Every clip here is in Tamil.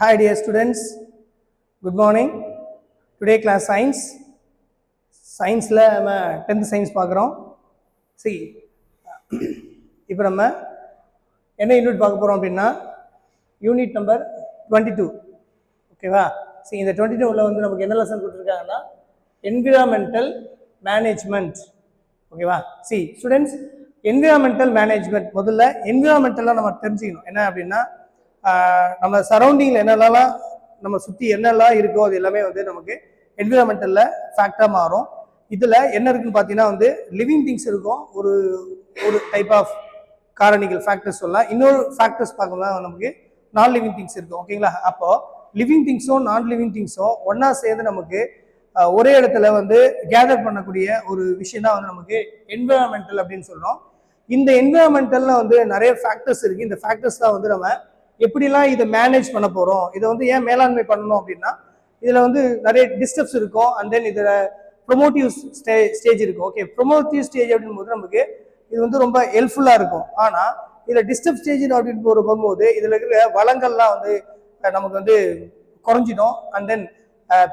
Hi dear students, good morning. Today class science. Science la நம்ம 10th science பார்க்குறோம். See, இப்போ நம்ம என்ன யூனிட் பார்க்க போகிறோம் அப்படின்னா யூனிட் நம்பர் 22. ஓகேவா? சரி, இந்த 22ல் வந்து நமக்கு என்ன லெசன் கொடுத்துருக்காங்கன்னா என்விரான்மெண்டல் மேனேஜ்மெண்ட். ஓகேவா? சி ஸ்டூடெண்ட்ஸ், என்விரான்மெண்டல் மேனேஜ்மெண்ட் முதல்ல என்விரான்மெண்டலாக நம்ம தெரிஞ்சுக்கணும். என்ன அப்படின்னா நம்ம சரௌண்டிங்கில் என்னென்னலாம் நம்ம சுற்றி என்னெல்லாம் இருக்கோ அது எல்லாமே வந்து நமக்கு என்விரான்மெண்டலில் ஃபேக்டாக மாறும். இதில் என்ன இருக்குன்னு பார்த்தீங்கன்னா வந்து லிவிங் திங்ஸ் இருக்கும், ஒரு ஒரு டைப் ஆஃப் காரணிகள் ஃபேக்டர்ஸ் சொல்லலாம். இன்னொரு ஃபேக்டர்ஸ் பார்க்கணும்னா நமக்கு நான் லிவிங் திங்ஸ் இருக்கும். ஓகேங்களா? அப்போ லிவிங் திங்ஸும் நான் லிவிங் திங்ஸும் ஒன்றா சேர்ந்து நமக்கு ஒரே இடத்துல வந்து கேதர் பண்ணக்கூடிய ஒரு விஷயம் தான் வந்து நமக்கு என்விரான்மெண்டல் அப்படின்னு சொல்கிறோம். இந்த என்விரான்மெண்டலில் வந்து நிறைய ஃபேக்டர்ஸ் இருக்குது. இந்த ஃபேக்டர்ஸ் தான் வந்து நம்ம எப்படிலாம் இதை மேனேஜ் பண்ண போகிறோம், இதை வந்து ஏன் மேலாண்மை பண்ணணும் அப்படின்னா இதில் வந்து நிறைய டிஸ்டர்ப்ஸ் இருக்கும். அண்ட் தென் இதில் ப்ரொமோட்டிவ் ஸ்டேஜ் இருக்கும். ஓகே, ப்ரொமோட்டிவ் ஸ்டேஜ் அப்படின் போது நமக்கு இது வந்து ரொம்ப ஹெல்ப்ஃபுல்லாக இருக்கும். ஆனால் இதில் டிஸ்டர்ப் ஸ்டேஜ் அப்படின்னு போகும்போது இதில் இருக்கிற வளங்கள்லாம் வந்து நமக்கு வந்து குறைஞ்சிடும். அண்ட் தென்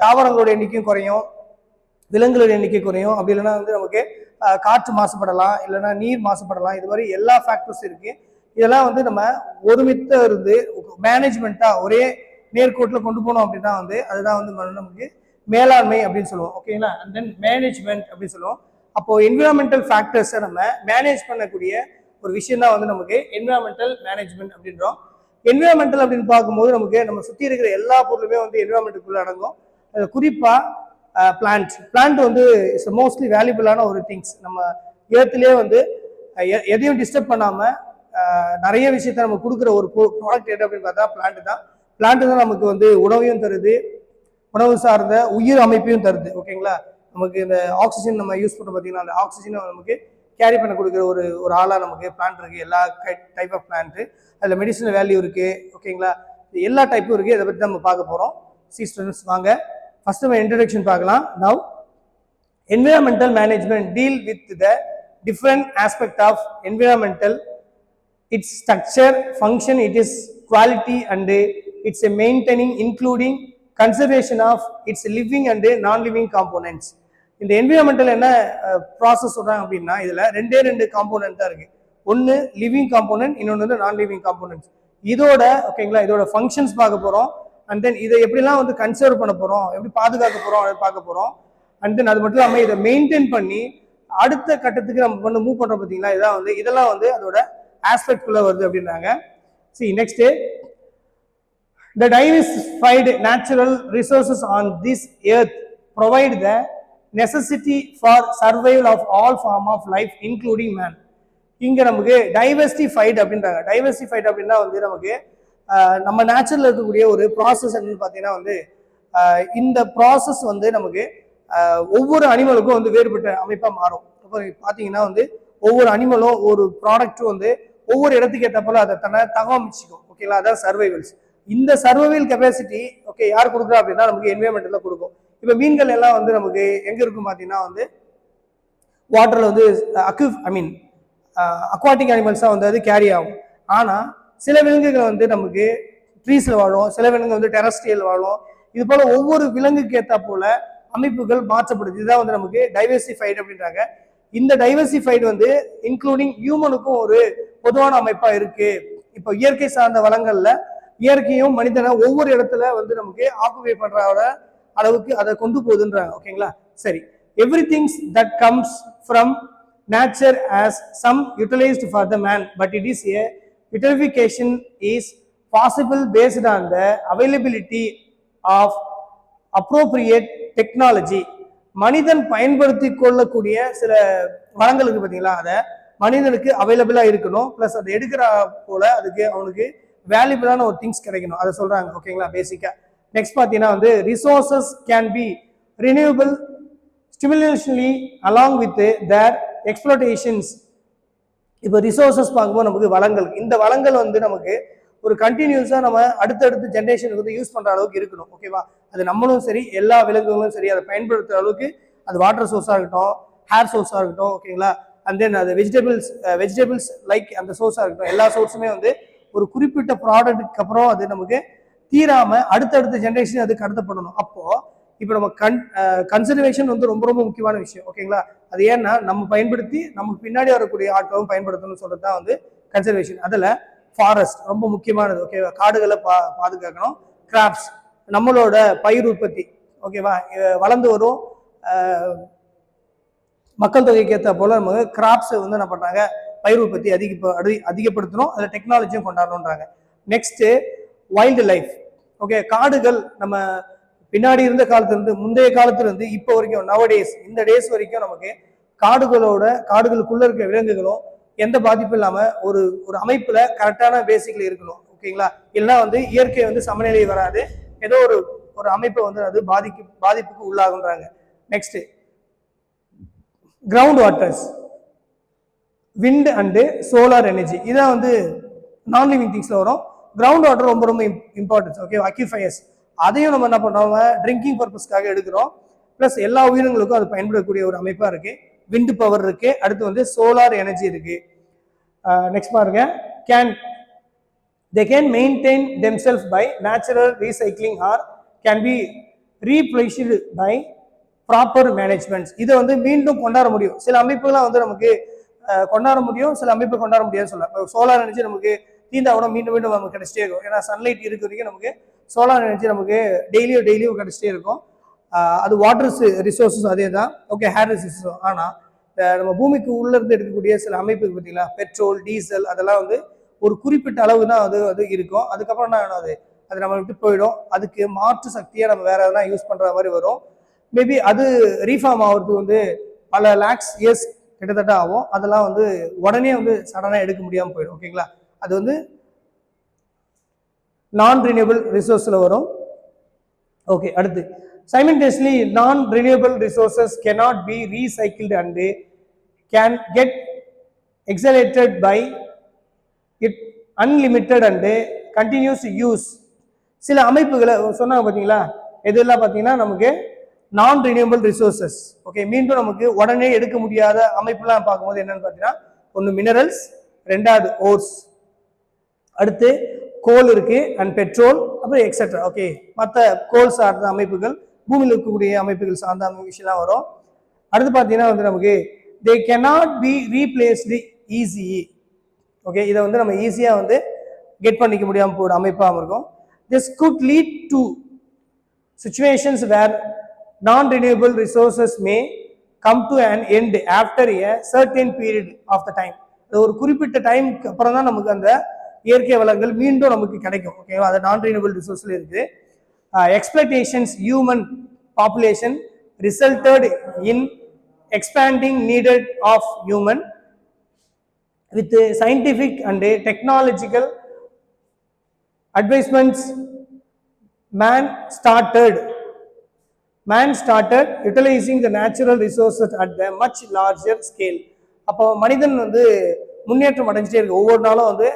தாவரங்களோட எண்ணிக்கையும் குறையும், விலங்குகளோட எண்ணிக்கை குறையும். அப்படி இல்லைன்னா வந்து நமக்கு காற்று மாசுபடலாம், இல்லைன்னா நீர் மாசுபடலாம். இது மாதிரி எல்லா ஃபேக்டர்ஸ் இருக்குது. இதெல்லாம் வந்து நம்ம ஒருமித்த இருந்து மேனேஜ்மெண்ட்டாக ஒரே நேர்கோட்டில் கொண்டு போனோம் அப்படின்னா வந்து அதுதான் வந்து நமக்கு மேலாண்மை அப்படின்னு சொல்லுவோம். ஓகேங்களா? அண்ட் தென் மேனேஜ்மெண்ட் அப்படின்னு சொல்லுவோம். அப்போ என்விரான்மெண்டல் ஃபேக்டர்ஸை நம்ம மேனேஜ் பண்ணக்கூடிய ஒரு விஷயம் தான் வந்து நமக்கு என்விரான்மெண்டல் மேனேஜ்மெண்ட் அப்படின்றோம். என்விரான்மெண்டல் அப்படின்னு பார்க்கும்போது நமக்கு நம்ம சுற்றி இருக்கிற எல்லா பொருளுமே வந்து என்விரான்மெண்ட்டுக்குள்ள அடங்கும். குறிப்பாக பிளான்ட் வந்து இட்ஸ் மோஸ்ட்லி வேல்யூபிளான ஒரு திங்ஸ். நம்ம ஏர்த்துலேயே வந்து எதையும் டிஸ்டர்ப் பண்ணாமல் நிறைய விஷயத்த நம்ம கொடுக்குற ஒரு ப்ராடக்ட் எது அப்படின்னு பார்த்தா பிளான்ட் தான். பிளான்ட் தான் நமக்கு வந்து உணவையும் தருது, உணவு சார்ந்த உயிர் அமைப்பையும் தருது. ஓகேங்களா? நமக்கு இந்த ஆக்சிஜன் நம்ம யூஸ் பண்ணுறோம் பார்த்தீங்கன்னா, அந்த ஆக்சிஜனை நமக்கு கேரி பண்ண கொடுக்குற ஒரு ஆளாக நமக்கு பிளான்ட் இருக்குது. எல்லா டைப் ஆஃப் பிளான்ட்டு, அதில் மெடிசனல் வேல்யூ இருக்குது. ஓகேங்களா? எல்லா டைப்பும் இருக்குது. இதை பற்றி நம்ம பார்க்க போகிறோம். சி ஸ்டூடெண்ட்ஸ், வாங்க ஃபர்ஸ்ட் நம்ம இன்ட்ரடக்ஷன் பார்க்கலாம். Now environmental management deal with the different aspect of environmental, its structure, function, it is quality and its maintaining, including conservation of its living and non-living components. இந்த என்விரான்மெண்டல் என்ன ப்ராசஸ் சொல்றாங்க அப்படின்னா இதுல ரெண்டு காம்போனன்ட் தான் இருக்கு. ஒன்னு லிவிங் காம்போனன்ட், இன்னொன்று வந்து நான் லிவிங் காம்போனன்ட்ஸ். இதோட ஓகேங்களா, இதோட ஃபங்க்ஷன்ஸ் பார்க்க போறோம். அண்ட் தென் இதை எப்படிலாம் வந்து கன்சர்வ் பண்ண போறோம், எப்படி பாதுகாக்க போறோம் அதை பார்க்க போறோம். அண்ட் தென் அது மட்டும் இல்லாமல் இதை மெயின்டைன் பண்ணி அடுத்த கட்டத்துக்கு நம்ம வந்து மூவ் பண்றோம் பார்த்தீங்களா, இதான் வந்து இதெல்லாம் வந்து அதோட ஆஸ்பெக்ட் குள்ள வருது அப்படின்றாங்க. See next, the diversified natural resources on this earth provide the necessity for survival of all form of life including man. இங்க நமக்கு டைவர்சிஃபைடு அப்படின்றாங்க. டைவர்சிஃபைடு அப்படின்னா வந்து நமக்கு நம்ம நேச்சுரல் இருக்கக்கூடிய ஒரு ப்ராசஸ் என்னன்னு பார்த்தீங்கன்னா வந்து இந்த ப்ராசஸ் வந்து நமக்கு ஒவ்வொரு அனிமலுக்கும் வந்து வேறுபட்ட அமைப்பாக மாறும். பார்த்தீங்கன்னா வந்து ஒவ்வொரு அனிமலும் ஒரு ப்ராடக்ட்டும் வந்து ஒவ்வொரு இடத்துக்கு ஏற்ற போல அதை தகவமைச்சிக்கும். ஓகேங்களா? அதான் சர்வைவல்ஸ். இந்த சர்வைவல் கெப்பாசிட்டி ஓகே யார் கொடுக்குறா அப்படின்னா நமக்கு என்விரான்மெண்ட்ல கொடுக்கும். இப்போ மீன்கள் எல்லாம் வந்து நமக்கு எங்க இருக்கும் பார்த்தீங்கன்னா வந்து வாட்டர்ல வந்து அக்வாட்டிக் அனிமல்ஸா வந்து அது கேரி ஆகும். ஆனா சில விலங்குகள் வந்து நமக்கு ட்ரீஸ்ல வாழும், சில விலங்கு வந்து டெரஸ்ட்ரியல் வாழும். இது போல ஒவ்வொரு விலங்குக்கு ஏற்ற போல அமைப்புகள் மாற்றப்படுது. இதுதான் வந்து நமக்கு டைவர்சிஃபைடு அப்படின்றாங்க. இந்த டைவர்சிஃபைடு வந்து இன்க்ளூடிங் ஹியூமனுக்கும் ஒரு பொதுவான அமைப்பா இருக்கு. இப்போ இயற்கை சார்ந்த வளங்கள்ல இயற்கையும் மனிதனை ஒவ்வொரு இடத்துல வந்து நமக்கு ஆக்குபை பண்ற அளவுக்கு அதை கொண்டு போகுதுன்றாங்க. ஓகேங்களா? சரி, every things that comes from nature as some utilised for the man, but it is a utilification is possible based on the availability of appropriate technology. மனிதன் பயன்படுத்தி கொள்ளக்கூடிய சில வளங்களுக்கு பார்த்தீங்களா, அதை மனிதனுக்கு அவைலபிளா இருக்கணும். பிளஸ் அதை எடுக்கிற போல அதுக்கு அவனுக்கு வேல்யூபிளான ஒரு திங்ஸ் கிடைக்கணும், அதை சொல்றாங்க. ஓகேங்களா? பேசிக்கா நெக்ஸ்ட் பார்த்தீங்கன்னா வந்து resources can be renewable simultaneously along with their exploitations. இப்போ ரிசோர்சஸ் பார்க்கும்போது நமக்கு வளங்கள், இந்த வளங்கள் வந்து நமக்கு ஒரு கண்டினியூஸா நம்ம அடுத்தடுத்த ஜென்ரேஷனுக்கு வந்து யூஸ் பண்ற அளவுக்கு இருக்கணும். ஓகேவா? அது நம்மளும் சரி எல்லா விலங்குகளும் சரி அதை பயன்படுத்துற அளவுக்கு அது வாட்டர் சோர்ஸா இருக்கட்டும், ஹேர் சோர்ஸா இருக்கட்டும். ஓகேங்களா? அண்ட் தென் அது வெஜிடபிள்ஸ் லைக் அந்த சோர்ஸா இருக்கட்டும், எல்லா சோர்ஸுமே வந்து ஒரு குறிப்பிட்ட ப்ராடக்ட்டுக்கு அப்புறம் அது நமக்கு தீராம அடுத்தடுத்த ஜென்ரேஷன் அது கடத்தப்படணும். அப்போ இப்போ நம்ம கன்சர்வேஷன் வந்து ரொம்ப ரொம்ப முக்கியமான விஷயம். ஓகேங்களா? அது ஏன்னா நம்ம பயன்படுத்தி நமக்கு பின்னாடி வரக்கூடிய ஆட்களும் பயன்படுத்தணும்னு சொல்றது தான் வந்து கன்சர்வேஷன். அதில் ஃபாரஸ்ட் ரொம்ப முக்கியமானது. ஓகேவா? காடுகளை பாதுகாக்கணும். கிராப்ஸ் நம்மளோட பயிர் உற்பத்தி, ஓகேவா, வளர்ந்து வரும் மக்கள் தொகைக்கு ஏற்ற போல நம்ம கிராப்ஸை வந்து என்ன பண்றாங்க, பயிர் உற்பத்தி அதிகப்படுத்தணும். அதில் டெக்னாலஜியும் கொண்டாடணுன்றாங்க. Next wildlife. ஓகே, காடுகள் நம்ம பின்னாடி இருந்த காலத்துல இருந்து முந்தைய காலத்துல இருந்து இப்போ வரைக்கும் நவடேஸ் இந்த டேஸ் வரைக்கும் நமக்கு காடுகளுக்குள்ள இருக்க விலங்குகளும் எந்த பாதிப்பும் இல்லாம ஒரு ஒரு அமைப்புல கரெக்டான பேசிக்ல இருக்கணும். ஓகேங்களா? இல்லைன்னா வந்து இயற்கை வந்து சமநிலை வராது, ஏதோ ஒரு ஒரு அமைப்பை வந்து அது பாதிப்புக்கு உள்ளாகுன்றாங்க. Next ground waters, wind and solar energy, இதான் வந்து நான் லிவிங் திங்ஸ்ல வரும். கிரவுண்ட் வாட்டர் ரொம்ப ரொம்ப இம்பார்ட்டன்ஸ். ஓகே, அக்யூஃபயர்ஸ் அதையும் நம்ம என்ன பண்றோம், ட்ரிங்கிங் பர்பஸ்க்காக எடுக்கிறோம். பிளஸ் எல்லா உயிரினங்களுக்கும் அது பயன்படக்கூடிய ஒரு அமைப்பா இருக்கு. விண்ட் பவர் இருக்கு, அடுத்து வந்து சோலார் எனர்ஜி இருக்கு. நெக்ஸ்ட் பாருங்க, they can maintain themselves by natural recycling or can be replenished by proper management. இதை வந்து மீண்டும் கொண்டாட முடியும். சில அமைப்புகள்லாம் வந்து நமக்கு கொண்டாட முடியும், சில அமைப்பு கொண்டாட முடியாதுன்னு சொல்லலாம். சோலார் எனர்ஜி நமக்கு தீந்தா கூட மீண்டும் மீண்டும் நமக்கு கிடைச்சிட்டே இருக்கும். ஏன்னா சன்லைட் இருக்க வரைக்கும் நமக்கு சோலார் எனர்ஜி நமக்கு டெய்லியும் கிடைச்சிட்டே இருக்கும். அது வாட்டர் ரிசோர்ஸஸ் அதே தான். Okay, hair resources. ஆனால் நம்ம பூமிக்கு உள்ள இருந்து எடுக்கக்கூடிய சில அமைப்பு பார்த்தீங்களா, பெட்ரோல், டீசல், அதெல்லாம் வந்து ஒரு குறிப்பிட்ட அளவு தான் அது இருக்கும். அதுக்கப்புறம் என்ன அது நம்ம விட்டு போயிடும். அதுக்கு மாற்று சக்தியை நம்ம வேற எதனா யூஸ் பண்ற மாதிரி வரும். மேபி அது ரீஃபார்ம் ஆகிறதுக்கு வந்து பல லேக்ஸ் இயர்ஸ் கிட்டத்தட்ட ஆகும். அதெல்லாம் வந்து உடனே வந்து சடனாக எடுக்க முடியாமல் போயிடும். ஓகேங்களா? அது வந்து நான் ரினியூவபிள் ரிசோர்ஸ்ல வரும். ஓகே, அடுத்து simultaneously non-renewable resources cannot be recycled and can get accelerated by it unlimited and continuous use. சில அமைப்புகளை சொன்னாங்க பார்த்தீங்களா, எதெல்லாம் பார்த்தீங்கன்னா நமக்கு நான் ரினியூவபிள் ரிசோர்சஸ். ஓகே, மீண்டும் நமக்கு உடனே எடுக்க முடியாத அமைப்புலாம் பார்க்கும்போது என்னன்னு பார்த்தீங்கன்னா, ஒன்று மினரல்ஸ், ரெண்டாவது ஓர்ஸ், அடுத்து கோல் இருக்கு அண்ட் பெட்ரோல், அப்புறம் எக்ஸெட்ரா. ஓகே, மற்ற கோல் சார்ந்த அமைப்புகள், பூமியில் இருக்கக்கூடிய அமைப்புகள் சார்ந்த விஷயம்லாம் வரும். அடுத்து பார்த்தீங்கன்னா வந்து நமக்கு they cannot be replaced easy. Okay, இதை வந்து நம்ம ஈஸியாக வந்து கெட் பண்ணிக்க முடியாமல் போகிற அமைப்பாக இருக்கும். This could lead to situations where non-renewable resources may come to an end after a certain period of the time. ஒரு குறிப்பிட்ட டைமுக்கு அப்புறம் தான் நமக்கு அந்த இயற்கை வளங்கள் மீண்டும் நமக்கு கிடைக்கும். ஓகேவா? அது நான் ரினியூவபிள் ரிசோர்ஸ்ல இருக்கு. Explosions human population resulted in expanding needed of human with scientific and technological advancements. man started utilizing the natural resources at the much larger scale. அப்போ மனிதன் வந்து முன்னேற்றம் அடைஞ்சிட்டே இருக்கு. ஒவ்வொரு நாளும் வந்து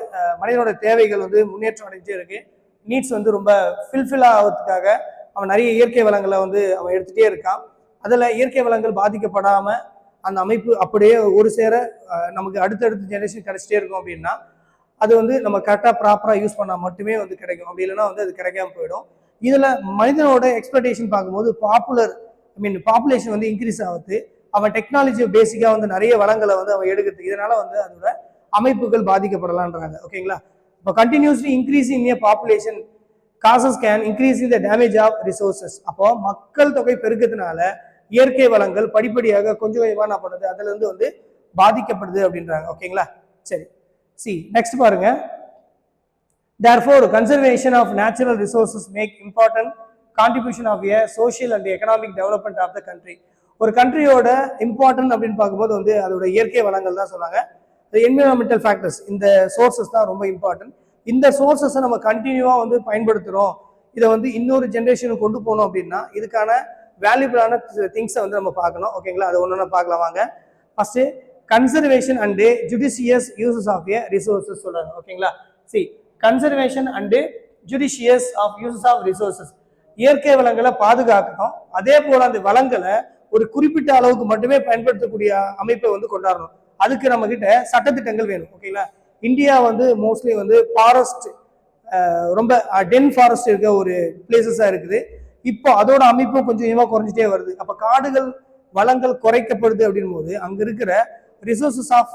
மனிதனோட தேவைகள் வந்து முன்னேற்றம் அடைஞ்சிட்டே இருக்கு. நீட்ஸ் வந்து ரொம்ப ஃபில்ஃபில் ஆகிறதுக்காக அவன் நிறைய இயற்கை வளங்களை வந்து அவன் எடுத்துகிட்டே இருக்கான். அதில் இயற்கை வளங்கள் பாதிக்கப்படாமல் அந்த அமைப்பு அப்படியே ஒரு சேர நமக்கு அடுத்தடுத்த ஜெனரேஷன் கிடைச்சிட்டே இருக்கும். அப்படின்னா அது வந்து நம்ம கரெக்டாக ப்ராப்பராக யூஸ் பண்ணால் மட்டுமே வந்து கிடைக்கும். அப்படி இல்லைன்னா வந்து அது கிடைக்காம போயிடும். இதில் மனிதனோட எக்ஸ்பெக்டேஷன் பார்க்கும்போது பாப்புலேஷன் வந்து இன்க்ரீஸ் ஆகுது. அவன் டெக்னாலஜி பேசிக்காக வந்து நிறைய வளங்களை வந்து அவன் எடுக்கிறது. இதனால வந்து அதோட அமைப்புகள் பாதிக்கப்படலான்றாங்க. ஓகேங்களா? இப்போ continuously increasing a population causes can increasing the damage of resources. அப்போ மக்கள் தொகை பெருக்கத்தினால இயற்கை வளங்கள் படிப்படியாக கொஞ்சம் கொஞ்சமாக என்ன பண்ணுது, அதுல இருந்து வந்து பாதிக்கப்படுது அப்படின்றாங்க. ஓகேங்களா? சரி, நெக்ஸ்ட் பாருங்க. Therefore, conservation of natural resources make important contribution of a social and economic development of the country. ஒரு கண்ட்ரியோட இம்பார்ட்டன்ட் அப்படின்னு பார்க்கும்போது வந்து அதோட இயற்கை வளங்கள் தான் சொன்னாங்க. என்விரான்மெண்டல் ஃபேக்டர்ஸ், இந்த சோர்சஸ் தான் ரொம்ப இம்பார்ட்டன்ட். இந்த சோர்சஸை நம்ம கண்டினியூவா வந்து பயன்படுத்துறோம், இதை வந்து இன்னொரு ஜென்ரேஷனுக்கு கொண்டு போகணும் அப்படின்னா இதுக்கான வேல்யூபிளான திங்ஸை வந்து நம்ம பார்க்கணும். ஓகேங்களா? அது ஒன்று பார்க்கலாம் வாங்க. First conservation and judicious uses of a resources சொல்றாங்க. ஓகேங்களா? Conservation and judicious of uses of resources, இயற்கை வளங்களை பாதுகாக்கணும். அதே போல அந்த வளங்களை ஒரு குறிப்பிட்ட அளவுக்கு மட்டுமே பயன்படுத்தக்கூடிய அமைப்பை வந்து கொண்டாடணும். அதுக்கு நம்ம கிட்ட சட்டத்திட்டங்கள் வேணும். ஓகேங்களா? இந்தியா வந்து மோஸ்ட்லி வந்து ஃபாரஸ்ட் ரொம்ப டென் ஃபாரஸ்ட் இருக்க ஒரு பிளேசஸாக இருக்குது. இப்போ அதோட அமைப்பும் கொஞ்சம் கொஞ்சமாக குறைஞ்சிட்டே வருது. அப்போ காடுகள் வளங்கள் குறைக்கப்படுது அப்படின் போது அங்கே இருக்கிற resources of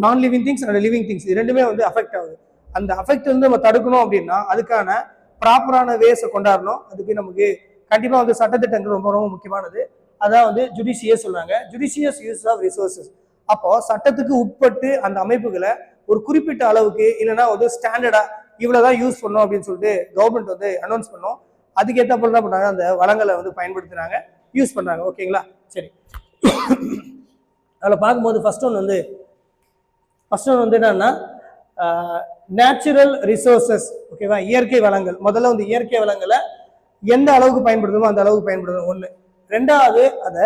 non living things and living things இது ரெண்டுமே வந்து அஃபெக்ட் ஆகுது. அந்த அஃபெக்ட் வந்து நம்ம தடுக்கணும் அப்படின்னா அதுக்கான ப்ராப்பரான வேஸை கொண்டாடணும். அதுக்கு நமக்கு கண்டிப்பாக வந்து சட்டத்திட்டங்கள் ரொம்ப ரொம்ப முக்கியமானது. அதான் வந்து ஜுடிஷியஸ் சொல்றாங்க, ஜுடிஷியஸ் யூஸ் ஆஃப் ரிசோர்சஸ். அப்போ சட்டத்துக்கு உட்பட்டு அந்த அமைப்புகளை ஒரு குறிப்பிட்ட அளவுக்கு இல்லைன்னா வந்து ஸ்டாண்டர்டா இவ்வளவுதான் யூஸ் பண்ணோம் அப்படின்னு சொல்லிட்டு கவர்மெண்ட் வந்து அனௌன்ஸ் பண்ணோம். அதுக்கேற்ற போல என்ன பண்றாங்க, அந்த வளங்களை வந்து பயன்படுத்துறாங்க, யூஸ் பண்றாங்க. ஓகேங்களா, சரி. அதில் பார்க்கும்போது ஃபர்ஸ்ட் ஒன் வந்து என்னன்னா நேச்சுரல் ரிசோர்சஸ். ஓகேவா, இயற்கை வளங்கள். முதல்ல வந்து இயற்கை வளங்களை எந்த அளவுக்கு பயன்படுத்தணுமோ அந்த அளவுக்கு பயன்படுத்தணும் ஒன்று. ரெண்டாவது அதை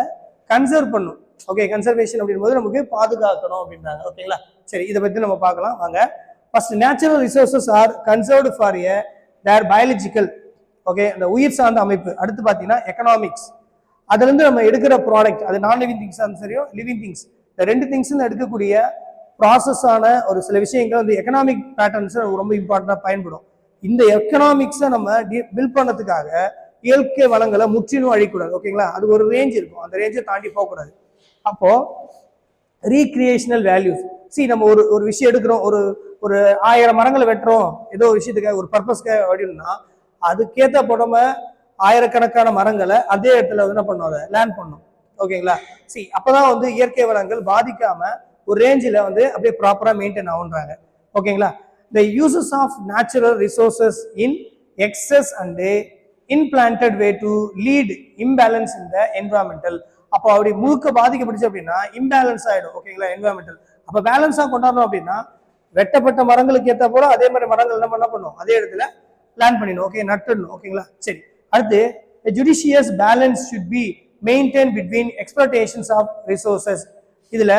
கன்சர்வ் பண்ணும். ஓகே, கன்சர்வேஷன் அப்படின் போது நமக்கு பாதுகாக்கணும் அப்படின்றாங்க. ஓகேங்களா, சரி, இதை பற்றி நம்ம பார்க்கலாம் வாங்க. First, natural resources are conserved for their biological. Okay, அந்த உயிர் சார்ந்த அமைப்பு. அடுத்து பார்த்தீங்கன்னா எக்கனாமிக்ஸ். அதுல இருந்து நம்ம எடுக்கிற ப்ராடக்ட், அது நான் லிவிங் திங்ஸ் சரியும் லிவிங் திங்ஸ், இந்த ரெண்டு திங்ஸ்ல எடுக்கக்கூடிய ப்ராசஸான ஒரு சில விஷயங்கள் வந்து எக்கனாமிக் பேட்டர்ன்ஸ் ரொம்ப இம்பார்ட்டண்டா பயன்படும். இந்த எக்கனாமிக்ஸை நம்ம பில்ட் பண்ணதுக்காக இயற்கை வளங்களை முற்றிலும் அழிக்கூடாது. ஓகேங்களா, அது ஒரு ரேஞ்ச் இருக்கும், அந்த ரேஞ்சை தாண்டி போகக்கூடாது. அப்போ ரீக்ரியேஷனல் வேல்யூஸ். நம்ம ஒரு விஷயம் எடுக்கிறோம், ஒரு 1000 மரங்களை வெட்டுறோம் ஏதோ ஒரு விஷயத்துக்காக, ஒரு பர்பஸ்க்காக அப்படின்னா அதுக்கேற்ற போடாம ஆயிரக்கணக்கான மரங்களை அதே இடத்துல வந்து என்ன பண்ணோம், அதை லேண்ட் பண்ணோம். ஓகேங்களா, அப்பதான் வந்து இயற்கை வளங்கள் பாதிக்காம ஒரு ரேஞ்சில் வந்து அப்படியே ப்ராப்பரா மெயின்டைன் ஆகுன்றாங்க. ஓகேங்களா, the uses of natural resources in excess and unplanned way to lead imbalance in the environmental. அப்போ அப்படி முழுக்க பாதிக்கப்படுச்சு அப்படின்னா இம்பேலன்ஸ் ஆயிடும். ஓகேங்களா, என்விரான்மெண்டல். அப்ப பேலன்ஸா கொண்டாடணும் அப்படின்னா வெட்டப்பட்ட மரங்களுக்கு ஏற்ற போல அதே மாதிரி மரங்கள் என்ன பண்ணும், அதே இடத்துல பிளான் பண்ணிடணும். ஓகே, நட்டுடணும். ஓகேங்களா, சரி. அடுத்து, judicious balance should be maintain between exploitations of resources. இதுல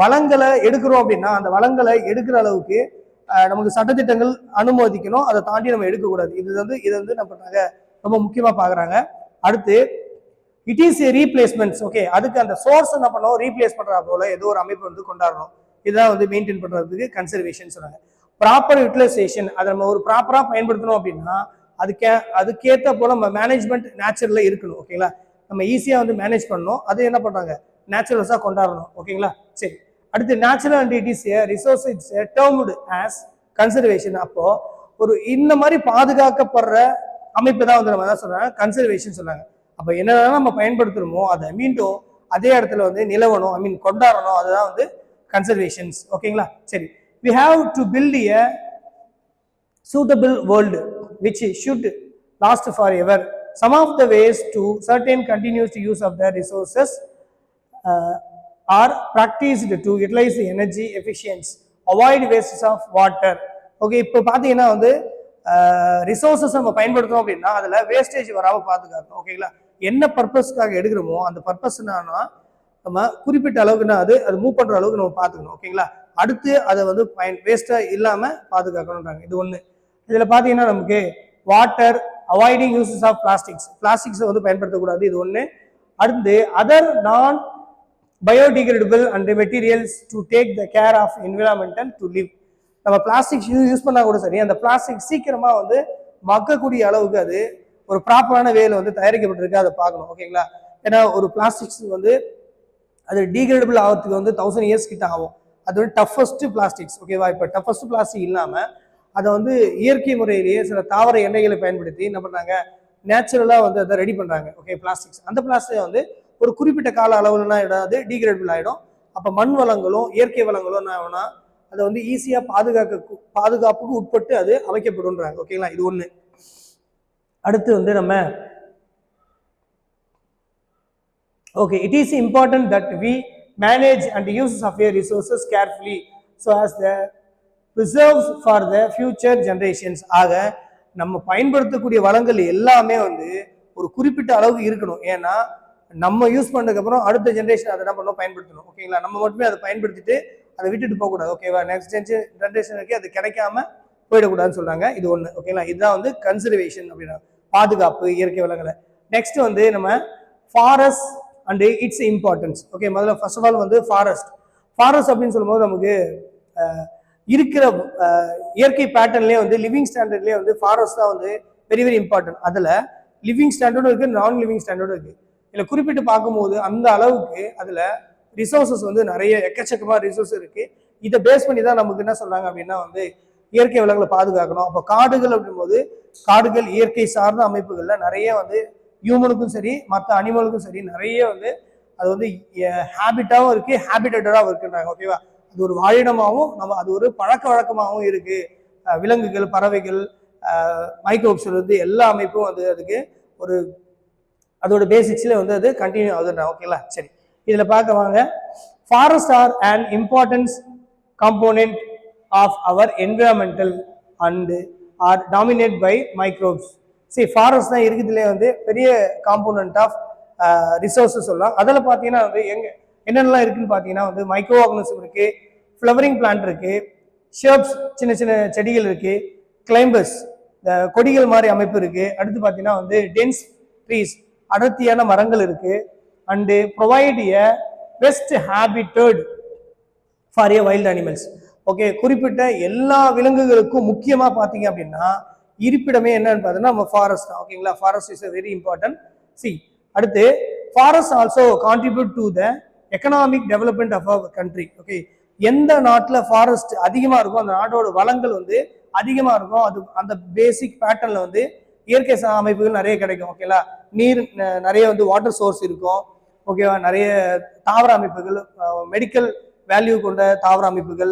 வளங்களை எடுக்கிறோம் அப்படின்னா அந்த வளங்களை எடுக்கிற அளவுக்கு நமக்கு சட்டத்திட்டங்கள் அனுமதிக்கணும், அதை தாண்டி நம்ம எடுக்கக்கூடாது. இது வந்து நம்ம ரொம்ப முக்கியமா பாக்குறாங்க. அடுத்து, it is A replacements. Okay, அதுக்கு அந்த சோர்ஸ் என்ன பண்ணோம், ரீப்ளேஸ் பண்றா போல ஏதோ ஒரு அமைப்பு வந்து கொண்டாடணும். இதுதான் வந்து மெயின்டைன் பண்றதுக்கு கன்சர்வேஷன் சொன்னாங்க. ப்ராப்பர் யூட்டிலைசேஷன், அதை நம்ம ஒரு ப்ராப்பரா பயன்படுத்தணும் அப்படின்னா அதுக்கேற்ற போல நம்ம மேனேஜ்மெண்ட் நேச்சுரல்ல இருக்கணும். ஓகேங்களா, நம்ம ஈஸியா வந்து மேனேஜ் பண்ணணும், அது என்ன பண்றாங்க, நேச்சுரல்ஸா கொண்டாடணும். ஓகேங்களா, சரி. அடுத்து, natural and it is A resource it's டேர்ம்டு as conservation. அப்போ ஒரு இந்த மாதிரி பாதுகாக்கப்படுற அமைப்பு தான் வந்து நம்ம என்ன சொல்றாங்க, கன்சர்வேஷன் சொன்னாங்க. அப்ப என்னதான் நம்ம பயன்படுத்தணுமோ அதை மீண்டும் அதே இடத்துல வந்து நிலவணும், கொண்டாடணும், அதுதான் வந்து கன்சர்வேஷன்ஸ். ஓகேங்களா, சரி. we have to build a suitable world which should last forever. Some of the ways to certain continuous use of the resources are practiced to utilize the energy efficiency, avoid wastes of water. Okay, இப்போ பார்த்தீங்கன்னா வந்து ரிசோர்சஸ் நம்ம பயன்படுத்தணும் அப்படின்னா அதில் வேஸ்டேஜ் வராமல் பார்த்துக்காக்கணும். ஓகேங்களா, என்ன பர்பஸ்க்காக எடுக்கிறோமோ அந்த பர்பஸ் என்னன்னா நம்ம குறிப்பிட்ட அளவுக்குன்னா அது மூவ் பண்ணுற அளவுக்கு நம்ம பார்த்துக்கணும். ஓகேங்களா, அடுத்து அதை வந்து வேஸ்ட்டாக இல்லாமல் பாதுகாக்கணுன்றாங்க. இது ஒன்று. இதில் பார்த்தீங்கன்னா நமக்கு வாட்டர், அவாய்டிங் யூசஸ் ஆஃப் பிளாஸ்டிக்ஸை வந்து பயன்படுத்தக்கூடாது, இது ஒன்று. அடுத்து, other non biodegradable and materials to take the care of environmental to live. நம்ம பிளாஸ்டிக் யூஸ் பண்ணா கூட சரி, அந்த பிளாஸ்டிக் சீக்கிரமா வந்து மக்கக்கூடிய அளவுக்கு அது ஒரு ப்ராப்பரான வேல வந்து தயாரிக்கப்பட்டிருக்கு, அதை பார்க்கணும். ஓகேங்களா, ஏன்னா ஒரு பிளாஸ்டிக்ஸ் வந்து அது டீகிரேடபிள் ஆகிறதுக்கு வந்து 1000 years கிட்ட ஆகும். அது வந்து டஃபஸ்ட் பிளாஸ்டிக்ஸ். ஓகேவா, இப்போ டஃபஸ்ட் பிளாஸ்டிக் இல்லாமல் அதை வந்து இயற்கை முறையிலேயே சில தாவர எண்ணெய்களை பயன்படுத்தி என்ன பண்ணுறாங்க, நேச்சுரலாக வந்து அதை ரெடி பண்ணுறாங்க. Okay, plastics. அந்த பிளாஸ்டிக் வந்து ஒரு குறிப்பிட்ட கால அளவுலனா இடாது, டீகிரேடபிள் ஆகிடும். அப்போ மண் வளங்களும் இயற்கை வளங்களும் என்ன ஆகும்னா அதை வந்து ஈஸியாக பாதுகாப்புக்கு உட்பட்டு அது அமைக்கப்படுன்றாங்க. ஓகேங்களா, இது ஒன்று. அடுத்து வந்து நம்ம okay, it is important that we manage and use of your resources carefully so as the preserves for the future generations. ஆக நம்ம பயன்படுத்தக்கூடிய வளங்கள் எல்லாமே வந்து ஒரு குறிப்பிட்ட அளவுக்கு இருக்கணும். ஏன்னா நம்ம யூஸ் பண்ணதுக்கு அப்புறம் அடுத்த ஜெனரேஷன் அதை என்ன பண்ணணும், பயன்படுத்தணும். ஓகேங்களா, நம்ம மட்டுமே அதை பயன்படுத்திட்டு அதை விட்டுட்டு போகக்கூடாது. ஓகேவா, நெக்ஸ்ட் ஜெனரேஷனுக்கு அது கிடைக்காம போயிடக்கூடாதுன்னு சொல்றாங்க. இது ஒன்று. ஓகேங்களா, இதுதான் வந்து கன்சர்வேஷன் அப்படின்னா பாதுகாப்பு இயற்கை வளங்களை. நெக்ஸ்ட் வந்து நம்ம forest and it's importance. Okay, முதல்ல ஃபர்ஸ்ட் ஆஃப் ஆல் வந்து ஃபாரஸ்ட் அப்படின்னு சொல்லும்போது நமக்கு இருக்கிற இயற்கை பேட்டர்ன்லேயே வந்து லிவிங் ஸ்டாண்டர்ட்லேயே வந்து ஃபாரஸ்ட் தான் வந்து வெரி வெரி இம்பார்ட்டன்ட். அதில் லிவிங் ஸ்டாண்டர்டும் இருக்குது, நான் லிவிங் ஸ்டாண்டர்டும் இருக்குது. இதில் குறிப்பிட்டு பார்க்கும்போது அந்த அளவுக்கு அதில் ரிசோர்ஸஸ் வந்து நிறைய எக்கச்சக்கமாக ரிசோர்ஸ் இருக்குது. இதை பேஸ் பண்ணி தான் நமக்கு என்ன சொல்கிறாங்க அப்படின்னா வந்து இயற்கை வளங்களை பாதுகாக்கணும். அப்போ காடுகள் அப்படின்போது காடுகள் இயற்கை சார்ந்த அமைப்புகளில் நிறைய வந்து ஹியூமனுக்கும் சரி மற்ற அனிமலுக்கும் சரி நிறைய வந்து அது வந்து ஹேபிட்டாகவும் இருக்குது, ஹேபிட்டடாகவும் இருக்குன்றாங்க. ஓகேவா? அது ஒரு வாழிடமாகவும் நம்ம அது ஒரு பழக்க வழக்கமாகவும் இருக்குது. விலங்குகள், பறவைகள், மைக்ரோப்ஸ் வந்து எல்லா அமைப்பும் வந்து அதுக்கு ஒரு அதோட பேசிக்ஸ்ல வந்து அது கண்டினியூ ஆகுதுன்றாங்க. ஓகேங்களா? சரி, இதில் பார்க்க வாங்க. Forest are an importance component of our environmental and are dominated by microbes. See, forest தான் இருக்குதுலே வந்து பெரிய காம்போனன்ட் ஆஃப் ரிசோர்ஸஸ் சொல்லலாம். அதில் பார்த்தீங்கன்னா வந்து என்னென்னலாம் இருக்குன்னு பார்த்தீங்கன்னா வந்து மைக்ரோ ஆர்கனிசம் இருக்கு, ஃப்ளவரிங் பிளான்ட் இருக்கு, ஷேப்ஸ் சின்ன சின்ன செடிகள் இருக்கு, கிளைம்பர்ஸ் கொடிகள் மாதிரி அமைப்பு இருக்கு. அடுத்து பார்த்தீங்கன்னா வந்து டென்ஸ் ட்ரீஸ் அடர்த்தியான மரங்கள் இருக்கு. And provide a best habitat for a wild animals. Okay, குறிப்பிட்ட எல்லா விலங்குகளுக்கும் முக்கியமாக பார்த்தீங்க அப்படின்னா இருப்பிடமே என்னன்னு பார்த்தீங்கன்னா நம்ம ஃபாரஸ்ட் தான். ஓகேங்களா? Forest is very important. சி, அடுத்து forest also contribute to the economic development of our country. Okay, எந்த நாட்டில் ஃபாரஸ்ட் அதிகமாக இருக்கும் அந்த நாட்டோட வளங்கள் வந்து அதிகமாக இருக்கும். அது அந்த பேசிக் பேட்டர்னில் வந்து இயற்கை அமைப்புகள் நிறைய கிடைக்கும். ஓகேங்களா? நீர் நிறைய வந்து வாட்டர் சோர்ஸ் இருக்கும். ஓகேவா? நிறைய தாவர அமைப்புகள், மெடிக்கல் வேல்யூ கொண்ட தாவர அமைப்புகள்,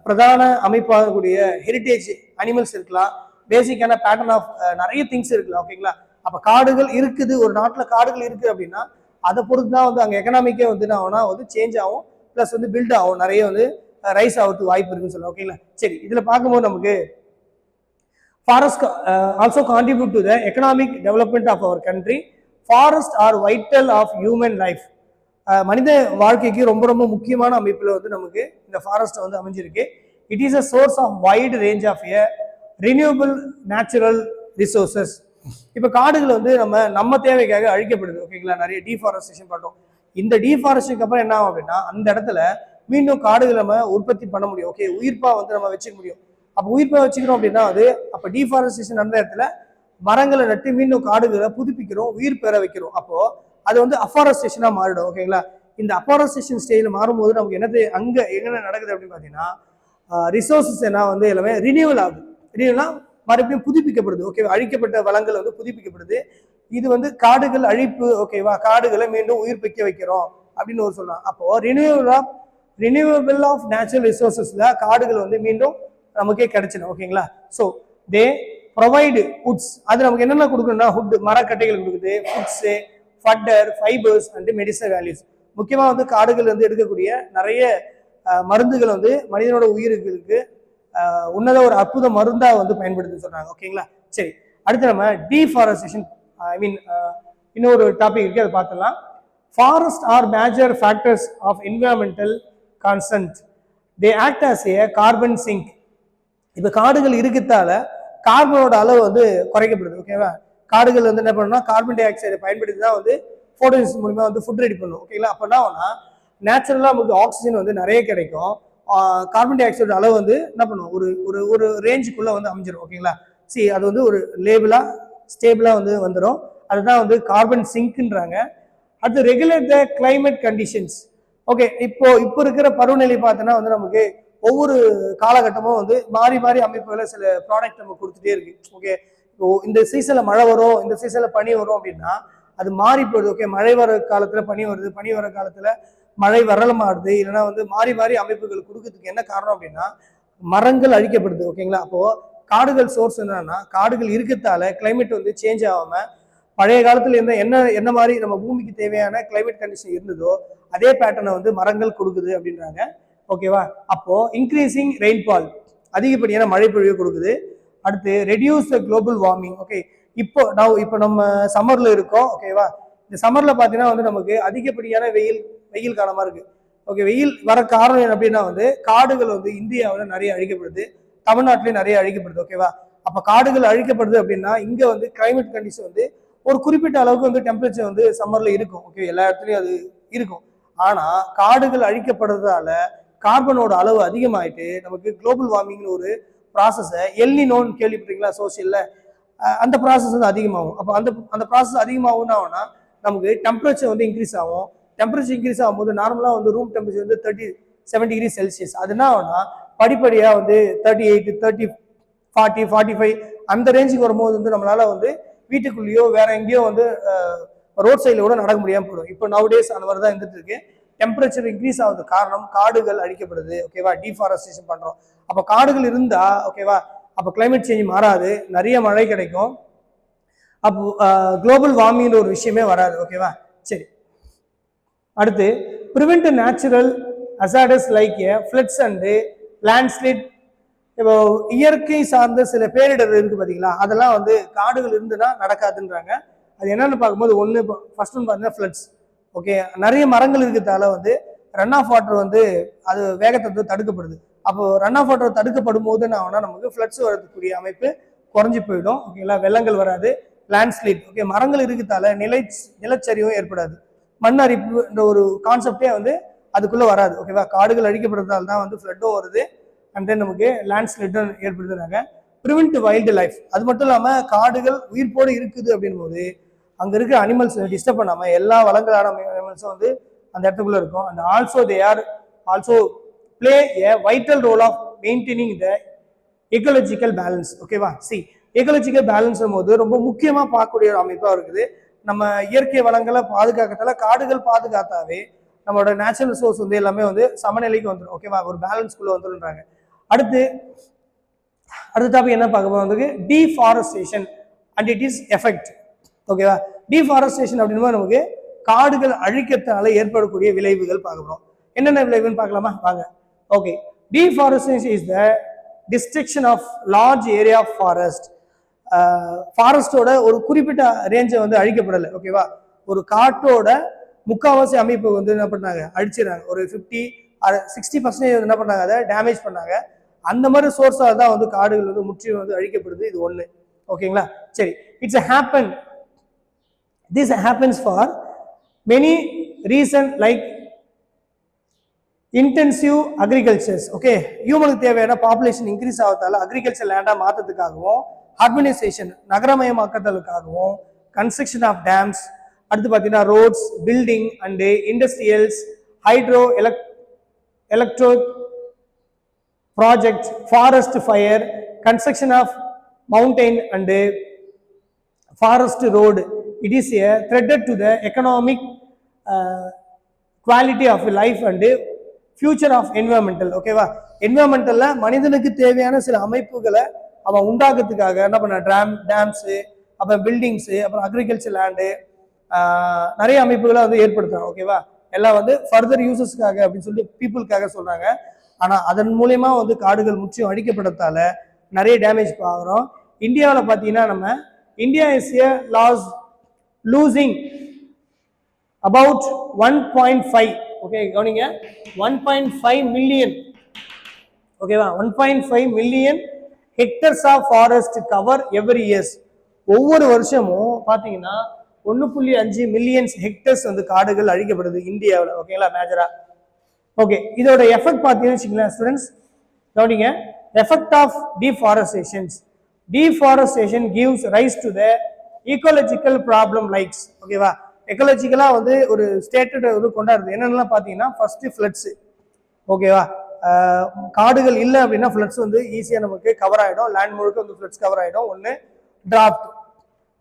பிரதான அமைப்பாகக்கூடிய ஹெரிட்டேஜ் அனிமல்ஸ் இருக்கலாம், பேசிக்கான பேட்டர்ன் ஆஃப் நிறைய திங்ஸ் இருக்கலாம். ஓகேங்களா? அப்போ காடுகள் இருக்குது, ஒரு நாட்டில் காடுகள் இருக்குது அப்படின்னா அதை பொறுத்து தான் வந்து அங்கே எக்கனாமிக்கே வந்து என்ன ஆகும்னா வந்து சேஞ்ச் ஆகும், ப்ளஸ் வந்து பில்ட் ஆகும், நிறைய வந்து ரைஸ் ஆகிறதுக்கு வாய்ப்பு இருக்குன்னு சொல்லலாம். ஓகேங்களா? சரி, இதில் பார்க்கும்போது நமக்கு forest also contribute to the economic development of our country. Forest are vital of human life. மனித வாழ்க்கைக்கு ரொம்ப ரொம்ப முக்கியமான அமைப்பில் வந்து நமக்கு இந்த ஃபாரஸ்ட் வந்து அமைஞ்சிருக்கு. It is a source of wide range of a renewable natural resources. இப்போ காடுகள் வந்து நம்ம தேவைக்காக அழிக்கப்படுது. ஓகேங்களா? நிறைய டீஃபாரஸ்டேஷன் பண்ணுறோம். இந்த டீஃபாரஸ்டேஷனுக்கு அப்புறம் என்ன ஆகும் அப்படின்னா அந்த இடத்துல மீண்டும் காடுகள் நம்ம உற்பத்தி பண்ண முடியும். ஓகே, உயிர்ப்பா வந்து நம்ம வச்சுக்க முடியும். அப்போ உயிர்ப்பா வச்சுக்கிறோம் அப்படின்னா அது அப்போ டீஃபாரஸ்டேஷன் நடந்த இடத்துல மரங்களை நட்டு மீண்டும் காடுகளை புதுப்பிக்கிறோம், உயிர் பெற வைக்கிறோம். அப்போ அது வந்து அஃபாரஸ்டேஷனா மாறிடும். ஓகேங்களா? இந்த அஃபாரஸ்டேஷன் ஸ்டேஜ்ல மாறும்போது நமக்கு என்னது அங்க என்ன நடக்குது அப்படின்னு பாத்தீங்கன்னா ரிசோர்சஸ் என்ன வந்து எல்லாமே ரினியூவல் ஆகுது. ரினியூவல்னா மறுபடியும் புதுப்பிக்கப்படுது. ஓகேவா? அழிக்கப்பட்ட வளங்கள் வந்து புதுப்பிக்கப்படுது. இது வந்து காடுகள் அழிப்பு. ஓகேவா? காடுகளை மீண்டும் உயிர்ப்பிக்க வைக்கிறோம் அப்படின்னு ஒரு சொல்லலாம். அப்போ ரினியூவபிள் ஆஃப் நேச்சுரல் ரிசோர்சஸ்ல காடுகள் வந்து மீண்டும் நமக்கே கிடைச்சிடும். ஓகேங்களா? So they provide woods. அது நமக்கு என்னென்ன கொடுக்கணும்னா வுட் மரக்கட்டைகள் கொடுக்குது, foods, fodder, fibres and medicinal values. முக்கியமாக வந்து காடுகள் வந்து எடுக்கக்கூடிய நிறைய மருந்துகள் வந்து மனிதனோட உயிர்களுக்கு உன்னத ஒரு அற்புத மருந்தாக வந்து பயன்படுத்துன்னு சொல்றாங்க. ஓகேங்களா? சரி, அடுத்து நம்ம டீஃபாரஸ்டேஷன் இன்னொரு டாபிக் இருக்கு, அதை பார்த்துடலாம். Forest are major factors of environmental constant. They act as a carbon sink. இப்போ காடுகள் இருக்கிறதால கார்பனோட அளவு வந்து குறைக்கப்படுது. ஓகேவா? காடுகள் வந்து என்ன பண்ணணும்னா கார்பன் டை ஆக்சைடை பயன்படுத்தி தான் வந்து ஃபோட்டோசிந்தசிஸ் மூலமா வந்து ஃபுட் ரெடி பண்ணும். ஓகேங்களா? அப்போ என்ன ஆகும்னா நேச்சுரலாக நமக்கு ஆக்சிஜன் வந்து நிறைய கிடைக்கும். கார்பன் டை ஆக்சைடு அளவு வந்து என்ன பண்ணும் ஒரு ரேஞ்சுக்குள்ளே வந்து அமைஞ்சிடும். ஓகேங்களா? சி, அது வந்து ஒரு லேபிளாக ஸ்டேபிளாக வந்து வந்துடும். அதுதான் வந்து கார்பன் சிங்க்ன்றாங்க. அடுத்து regulate the climate conditions. Okay, இப்போ இருக்கிற பருவநிலை பார்த்தோன்னா வந்து நமக்கு ஒவ்வொரு காலகட்டமும் வந்து மாறி மாறி அமைப்புகளை சில ப்ராடக்ட் நம்ம கொடுத்துட்டே இருக்கு. ஓகே, இப்போ இந்த சீசன்ல மழை வரும், இந்த சீசன்ல பனி வரும் அப்படின்னா அது மாறி போயிடுது. ஓகே, மழை வர காலத்துல பனி வருது, பனி வர காலத்துல மழை வரல மாறுது. இல்லைன்னா வந்து மாறி மாறி அமைப்புகள் கொடுக்கறதுக்கு என்ன காரணம் அப்படின்னா மரங்கள் அழிக்கப்படுது. ஓகேங்களா? அப்போ காடுகள் சோர்ஸ் என்னன்னா காடுகள் இருக்கிறதால கிளைமேட் வந்து சேஞ்ச் ஆகாம பழைய காலத்துல இருந்த என்ன மாதிரி நம்ம பூமிக்கு தேவையான கிளைமேட் கண்டிஷன் இருந்ததோ அதே பேட்டர்னை வந்து மரங்கள் கொடுக்குது அப்படின்றாங்க. ஓகேவா? அப்போ இன்க்ரீசிங் ரெயின்ஃபால், அதிகப்படியான மழை பொழிவு கொடுக்குது. அடுத்து reduce the global warming. Okay, இப்போ நம்ம சம்மர்ல இருக்கோம். ஓகேவா? இந்த சம்மர்ல பாத்தீங்கன்னா வந்து நமக்கு அதிகப்படியான வெயில் காலமா இருக்கு. ஓகே, வெயில் வர காரணம் என்ன அப்படின்னா வந்து காடுகள் வந்து இந்தியாவில் நிறைய அழிக்கப்படுது, தமிழ்நாட்டிலேயே நிறைய அழிக்கப்படுது. ஓகேவா? அப்ப காடுகள் அழிக்கப்படுது அப்படின்னா இங்க வந்து கிளைமேட் கண்டிஷன் வந்து ஒரு குறிப்பிட்ட அளவுக்கு வந்து டெம்பரேச்சர் வந்து சம்மர்ல இருக்கும். ஓகே, எல்லா இடத்துலயும் அது இருக்கும். ஆனா காடுகள் அழிக்கப்படுறதால கார்பனோட அளவு அதிகமாயிட்டு நமக்கு குளோபல் வார்மிங்னு ஒரு ப்ராசஸை எல்னினோன்னு கேள்விப்பட்டீங்களா சோசியல்ல, அந்த ப்ராசஸ் வந்து அதிகமாகும். அப்போ அந்த ப்ராசஸ் அதிகமாகும்னா நமக்கு டெம்பரேச்சர் வந்து இன்க்ரீஸ் ஆகும். டெம்பரேச்சர் இன்க்ரீஸ் ஆகும்போது நார்மலாக வந்து ரூம் டெம்பரேச்சர் வந்து 37°C. அது என்ன ஆகும்னா படிப்படியாக வந்து 38, 30, 40, 45 அந்த ரேஞ்சுக்கு வரும்போது வந்து நம்மளால வந்து வீட்டுக்குள்ளேயோ வேற எங்கேயோ வந்து ரோட் சைடில் கூட நடக்க முடியாமல் போயிடும். இப்போ நவடேஸ் அந்த மாதிரி தான் இருந்துட்டு இருக்கு. டெம்பரேச்சர் இன்க்ரீஸ் ஆகுது காரணம் காடுகள் அழிக்கப்படுது. ஓகேவா, டிஃபாரஸ்டேஷன் பண்றோம். அப்போ காடுகள் இருந்தா ஓகேவா, அப்போ கிளைமேட் சேஞ்ச் மாறாது, நிறைய மழை கிடைக்கும். அப்போ குளோபல் வார்மிங் ஒரு விஷயமே வராது. ஓகேவா, சரி. அடுத்து prevent natural hazards like floods and landslide. இப்போ இயற்கை சார்ந்த சில பேரிடர் இருக்கு பாத்தீங்களா, அதெல்லாம் வந்து காடுகள் இருந்துன்னா நடக்காதுன்றாங்க. அது என்னன்னு பார்க்கும்போது ஒன்று ஃபர்ஸ்ட் ஒன்று பார்த்தீங்கன்னா ஃப்ளட்ஸ். ஓகே, நிறைய மரங்கள் இருக்கிறதால வந்து ரன் ஆஃப் வாட்டர் வந்து அது வேகத்தை வந்து தடுக்கப்படுது. அப்போ ரன் ஆஃப் வாட்டர் தடுக்கப்படும் போது என்ன ஆகும்னா நமக்கு ஃப்ளட்ஸ் வரதுக்குரிய அமைப்பு குறைஞ்சி போயிடும். ஓகேங்களா, வெள்ளங்கள் வராது. லேண்ட்ஸ்லைட், ஓகே, மரங்கள் இருக்கிறதால நிலச்சரிவும் ஏற்படாது. மண் அரிப்புன்ற ஒரு கான்செப்டே வந்து அதுக்குள்ள வராது. ஓகேவா, காடுகள் அழிக்கப்படுறதால தான் வந்து ஃப்ளட்டும் வருது அண்ட் தென் நமக்கு லேண்ட்ஸ்லைடும் ஏற்படுத்துறாங்க. ப்ரிவென்ட் வைல்டு லைஃப், அது மட்டும் இல்லாமல் காடுகள் உயிர்ப்போடு இருக்குது அப்படின் போது அங்கே இருக்கிற அனிமல்ஸ் டிஸ்டர்ப் பண்ணாமல் எல்லா வளங்களான அனிமல்ஸும் வந்து அந்த இடத்துக்குள்ள இருக்கும். And also they are also play a vital role of maintaining the ecological balance. ஓகேவா, எக்கோலஜிக்கல் பேலன்ஸ் போது ரொம்ப முக்கியமாக பார்க்கக்கூடிய ஒரு அமைப்பாக இருக்குது. நம்ம இயற்கை வளங்களை பாதுகாக்கிறதால காடுகள் பாதுகாத்தாவே நம்மளோட நேச்சுரல் சோர்ஸ் வந்து எல்லாமே வந்து சமநிலைக்கு வந்துடும். ஓகேவா, ஒரு பேலன்ஸ்குள்ள வந்துடும்ன்றாங்க. அடுத்த டாபிக் என்ன பார்க்க போறோம் வந்து deforestation and it is effect. ஓகேவா, டீஃபாரஸ்டேஷன் அப்படின்னா நமக்கு காடுகள் அழிக்கிறதுனால ஏற்படக்கூடிய விளைவுகள் பார்க்க போறோம். என்னென்ன விளைவுன்னு பார்க்கலாமா, வாங்க. Okay, deforestation is the destruction of large area of forest. ஃபாரஸ்டோட ஒரு குறிப்பிட்ட ரேஞ்சை வந்து அழிக்கப்படலை. ஓகேவா, ஒரு காட்டோட முக்கால்வாசி அமைப்பு வந்து என்ன பண்ணாங்க, அழிச்சிடறாங்க. ஒரு 50-60% என்ன பண்ணாங்க, அதை டேமேஜ் பண்ணாங்க. அந்த மாதிரி சோர்ஸாக தான் வந்து காடுகள் வந்து முற்றிலும் வந்து அழிக்கப்படுது. இது ஒன்று. ஓகேங்களா, சரி. This happens for many reasons like intensive agricultures. Okay, ஹியூமனுக்கு தேவையான பாப்புலேஷன் இன்க்ரீஸ் ஆகிறதால அக்ரிகல்ச்சர் லேண்டாக மாற்றத்துக்காகவும், அர்பனைசேஷன் நகரமயமாக்கத்துக்காகவும், கன்ஸ்ட்ரக்ஷன் ஆஃப் டேம்ஸ், அடுத்து பார்த்தீங்கன்னா roads, building and industrials, hydro electro projects, forest fire, construction of mountain and forest road. It is a threatened to the economic quality of life and future of environmental. ஓகேவா, என்விரான்மெண்டல்ல மனிதனுக்கு தேவையான சில அமைப்புகளை அவன் உண்டாக்குறதுக்காக என்ன பண்ண டேம்ஸு, அப்புறம் பில்டிங்ஸு, அப்புறம் அக்ரிகல்ச்சர் லேண்டு, நிறைய அமைப்புகளை வந்து ஏற்படுத்துறாங்க. ஓகேவா, எல்லாம் வந்து ஃபர்தர் யூசஸ்க்காக அப்படின்னு சொல்லி பீப்புளுக்காக சொல்றாங்க. ஆனால் அதன் மூலயமா வந்து காடுகள் முற்றிலும் அழிக்கப்பட்டதால நிறைய டேமேஜ் ஆகிறோம். இந்தியாவில் பார்த்தீங்கன்னா நம்ம India is a losing about 1.5. Okay, கவனிங்க, 1.5 மில்லியன். ஓகேவா, 1.5 million hectares of forest cover every years. ஒவ்வொரு வருஷமும் பார்த்தீங்கன்னா 1.5 மில்லியன் ஹெக்டர்ஸ் வந்து காடுகள் அழிக்கப்படுது இந்தியாவில். ஓகேங்களா, மேஜரா. ஓகே, இதோட எஃபெக்ட் பார்த்தீங்கன்னு வச்சுக்கலாம் ஸ்டூடெண்ட்ஸ், கவனிங்க. Effect of deforestation gives rise to the ecological problem likes. ஓகேவா, எக்கோலஜிக்கலா வந்து ஒரு ஸ்டேட்டட் வந்து கொண்டாடுது. என்னென்னலாம் பார்த்தீங்கன்னா ஃபர்ஸ்ட் ஃப்ளட்ஸ். ஓகேவா, காடுகள் இல்லை அப்படின்னா ஃப்ளட்ஸ் வந்து ஈஸியாக நமக்கு கவர் ஆகிடும். லேண்ட் முழுக்க வந்து ஃப்ளட்ஸ் கவர் ஆகிடும். ஒன்று டிராஃப்ட்,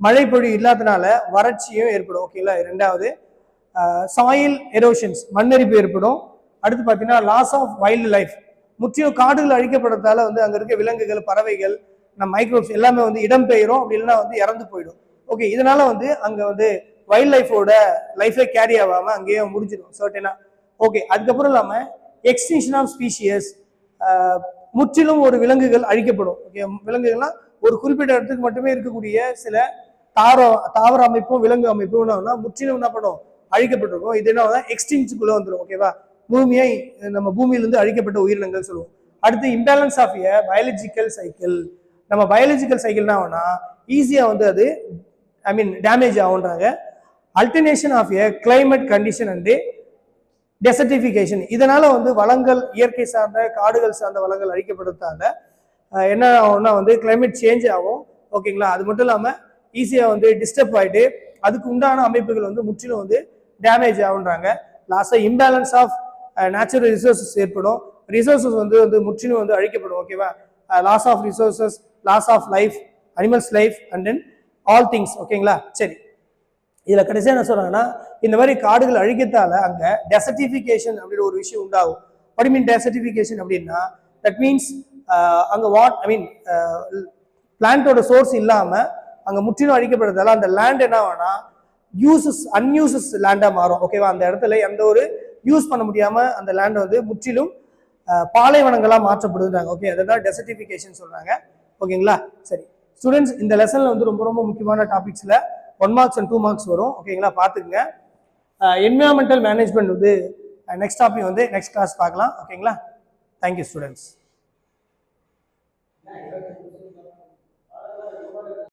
மழை பொழிவு இல்லாதனால வறட்சியும் ஏற்படும். ஓகேங்களா, ரெண்டாவது சாயில் எரோஷன்ஸ், மண்ணரிப்பு ஏற்படும். அடுத்து பார்த்தீங்கன்னா லாஸ் ஆஃப் வைல்டு லைஃப், முற்றிலும் காடுகள் அழிக்கப்படுறதால வந்து அங்கே இருக்க விலங்குகள், பறவைகள், நம்ம மைக்ரோப்ஸ் எல்லாமே வந்து இடம்பெயரும், அப்படி இல்லைன்னா வந்து இறந்து போயிடும். ஓகே, இதனால வந்து அங்கே வந்து வைல்ட் லைஃபோட லைஃபே கேரி ஆகாமல் அங்கேயே முடிஞ்சிடும் சர்டனா. ஓகே, அதுக்கப்புறம் இல்லாமல் எக்ஸ்டிங்ஷன் ஆஃப் ஸ்பீஷியஸ், முற்றிலும் ஒரு விலங்குகள் அழிக்கப்படும். ஓகே, விலங்குகள்லாம் ஒரு குறிப்பிட்ட இடத்துக்கு மட்டுமே இருக்கக்கூடிய சில தாவர அமைப்பும் விலங்கு அமைப்பும் என்ன முற்றிலும் என்ன பண்ணும், அழிக்கப்பட்டிருக்கும். இது என்ன எக்ஸ்டிங்ஷனுக்குள்ள வந்துடும். ஓகேவா, பூமியை நம்ம பூமியிலிருந்து அழிக்கப்பட்ட உயிரினங்கள் சொல்லுவோம். அடுத்து imbalance of a biological cycle. நம்ம பயாலஜிக்கல் சைக்கிள்னா ஈஸியா வந்து அது டேமேஜ் ஆகுன்றாங்க. Alternation of a climate condition and desertification, இதனால வந்து வளங்கள், இயற்கை சார்ந்த காடுகள் சார்ந்த வளங்கள் அழிக்கப்படுறதால என்ன ஆகும்னா வந்து கிளைமேட் சேஞ்ச் ஆகும். ஓகேங்களா? அது மட்டும் இல்லாமல் ஈஸியாக வந்து டிஸ்டர்ப் ஆகிட்டு அதுக்கு உண்டான அமைப்புகள் வந்து முற்றிலும் வந்து டேமேஜ் ஆகுன்றாங்க. லாஸ்ட்டாக இம்பேலன்ஸ் ஆஃப் நேச்சுரல் ரிசோர்ஸஸ் ஏற்படும். ரிசோர்ஸஸ் வந்து முற்றிலும் வந்து அழிக்கப்படும். ஓகேவா? Loss of resources, loss of life, animals life and then all things. ஓகேங்களா? சரி, இதில் கடைசியாக என்ன சொல்கிறாங்கன்னா, இந்த மாதிரி காடுகள் அழிக்கத்தால் அங்கே டெசர்டிஃபிகேஷன் அப்படின்ற ஒரு விஷயம் உண்டாகும். வாட் மீன் டெசர்டிஃபிகேஷன் அப்படின்னா, தட் மீன்ஸ் அங்கே பிளான்ட்டோட சோர்ஸ் இல்லாமல் அங்கே முற்றிலும் அழிக்கப்படுறதால அந்த லேண்ட் என்ன ஆகும்னா அன்யூசஸ் லேண்டாக மாறும். ஓகேவா? அந்த இடத்துல எந்த ஒரு யூஸ் பண்ண முடியாமல் அந்த லேண்ட் வந்து முற்றிலும் பாலைவனங்களாக மாற்றப்படுதுறாங்க. ஓகே, அதுதான் டெசர்டிஃபிகேஷன் சொல்கிறாங்க. ஓகேங்களா? சரி ஸ்டூடெண்ட்ஸ், இந்த லெசனில் வந்து ரொம்ப ரொம்ப முக்கியமான டாபிக்ஸில் 1 மார்க்ஸ் அண்ட் 2 மார்க்ஸ் வரும். ஓகேங்களா? பார்த்துக்குங்க. என்விரான்மெண்டல் மேனேஜ்மெண்ட் வந்து நெக்ஸ்ட் டாபிக் வந்து நெக்ஸ்ட் கிளாஸ் பார்க்கலாம். ஓகேங்களா? Thank you students.